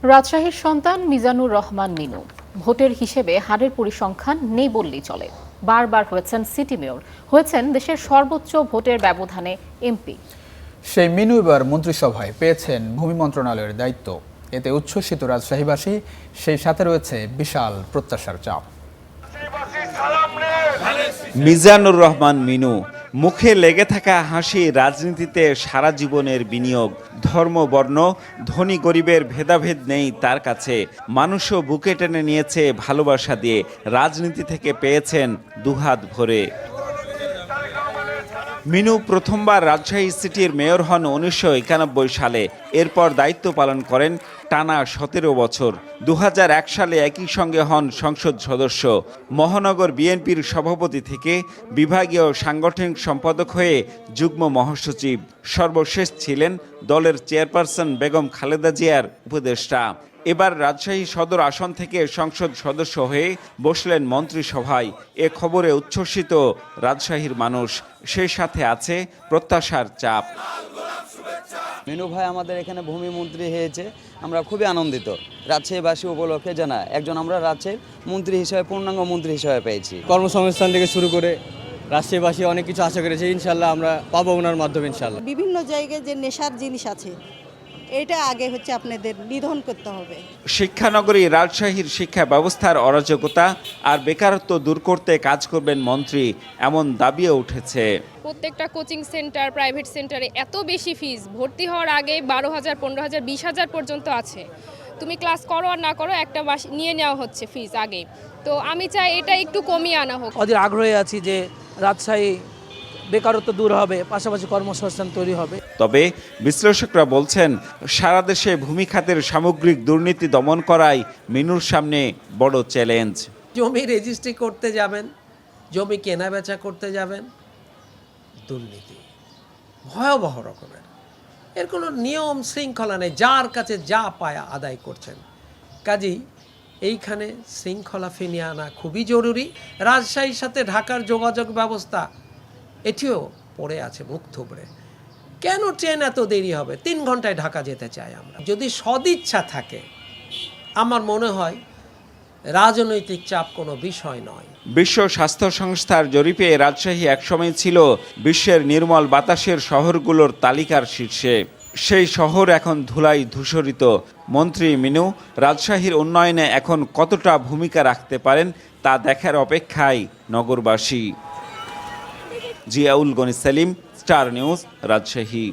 রাজশাহীর সন্তান মিজানুর রহমান মিনু ভোটের হিসেবে হারের পরিসংখ্যান নেই বললেই চলে। বারবার হয়েছেন সিটি মেয়র, হয়েছেন দেশের সর্বোচ্চ ভোটের ব্যবধানে এমপি। সেই মিনু এবার মন্ত্রিসভায় পেয়েছেন ভূমি মন্ত্রণালয়ের দায়িত্ব। এতে উচ্ছ্বসিত রাজশাহীবাসী, সেই সাথে রয়েছে বিশাল প্রত্যাশার চাপ। মিজানুর রহমান মিনু, মুখে লেগে থাকা হাসি রাজনীতিতে সারা জীবনের বিনিয়োগ। ধর্ম, বর্ণ, ধনী গরিবের ভেদাভেদ নেই তার কাছে। মানুষও বুকে টেনে নিয়েছে ভালোবাসা দিয়ে। রাজনীতি থেকে পেয়েছেন দুহাত ভরে। মিনু প্রথমবার রাজশাহী সিটির মেয়র হন 1991 সালে। এরপর দায়িত্ব পালন করেন টানা 17 বছর। 2001 সালে একই সঙ্গে হন সংসদ সদস্য। মহানগর বিএনপির সভাপতি থেকে বিভাগীয় সাংগঠনিক সম্পাদক হয়ে যুগ্ম মহাসচিব। সর্বশেষ ছিলেন দলের চেয়ারপারসন বেগম খালেদা জিয়ার উপদেষ্টা। এবার রাজশাহী সদর আসন থেকে সংসদ সদস্য হয়ে বসলেন মন্ত্রিসভায়। এ খবরে উচ্ছ্বসিত রাজশাহীর মানুষ, সেই সাথে আছে প্রত্যাশার চাপ। মিনু ভাই আমাদের এখানে ভূমিমন্ত্রী হয়েছে, আমরা খুবই আনন্দিত। রাজশাহীবাসী উপলক্ষে জানা একজন আমরা রাজশাহীর মন্ত্রী হিসেবে, পূর্ণাঙ্গ মন্ত্রী হিসেবে পেয়েছি। কর্মসংস্থান থেকে শুরু করে রাজশাহীবাসী অনেক কিছু আশা করেছে, ইনশাল্লাহ আমরা পাবো ওনার মাধ্যমে ইনশাল্লাহ। বিভিন্ন জায়গায় যে নেশার জিনিস আছে, এটা আগে হচ্ছে আপনাদের নিধন করতে হবে। শিক্ষানগরী রাজশাহীর শিক্ষা ব্যবস্থার অরাজকতা আর বেকারত্ব দূর করতে কাজ করবেন মন্ত্রী, এমন দাবিও উঠেছে। প্রত্যেকটা কোচিং সেন্টার, প্রাইভেট সেন্টারে এত বেশি ফিস, ভর্তি হওয়ার আগে 12,000, 15,000, 20,000 পর্যন্ত আছে। তুমি ক্লাস করো আর না করো, একটা মাস নিয়ে নেওয়া হচ্ছে ফিস আগে। তো আমি চাই এটা একটু কমিয়ে আনা হোক। অধীর আগ্রহে আছি যে রাজশাহী বেকারত্ব দূর হবে, পাশাপাশি কর্মসংস্থান তৈরি হবে। তবে বিশ্লেষকরা বলছেন, সারা দেশে ভূমি খাতের সামগ্রিক দুর্নীতি দমন করাই মিনুর সামনে বড় চ্যালেঞ্জ। জমি রেজিস্ট্রি করতে যাবেন, জমি কেনা বেচা করতে যাবেন, দুর্নীতি ভয়াবহ রকমের। এর কোনো নিয়ম শৃঙ্খলা নেই, যার কাছে যা পায় আদায় করছেন। কাজেই এইখানে শৃঙ্খলা ফিরিয়ে আনা খুবই জরুরি। রাজশাহীর সাথে ঢাকার যোগাযোগ ব্যবস্থা এটিও পড়ে আছে মুখ থুবড়ে। কেন ট্রেন এত দেরি হবে? 3 ঘন্টায় ঢাকা যেতে চাই আমরা। যদি সদিচ্ছা থাকে, আমার মনে হয় রাজনৈতিক চাপ কোনো বিষয় নয়। বিশ্ব স্বাস্থ্য সংস্থার জরিপে রাজশাহী একসময় ছিল বিশ্বের নির্মল বাতাসের শহরগুলোর তালিকার শীর্ষে। সেই শহর এখন ধুলায় ধূসরিত। মন্ত্রী মিনু রাজশাহীর উন্নয়নে এখন কতটা ভূমিকা রাখতে পারেন তা দেখার অপেক্ষায় নগরবাসী। Ziaul Gani Selim, star news, Rajshahi.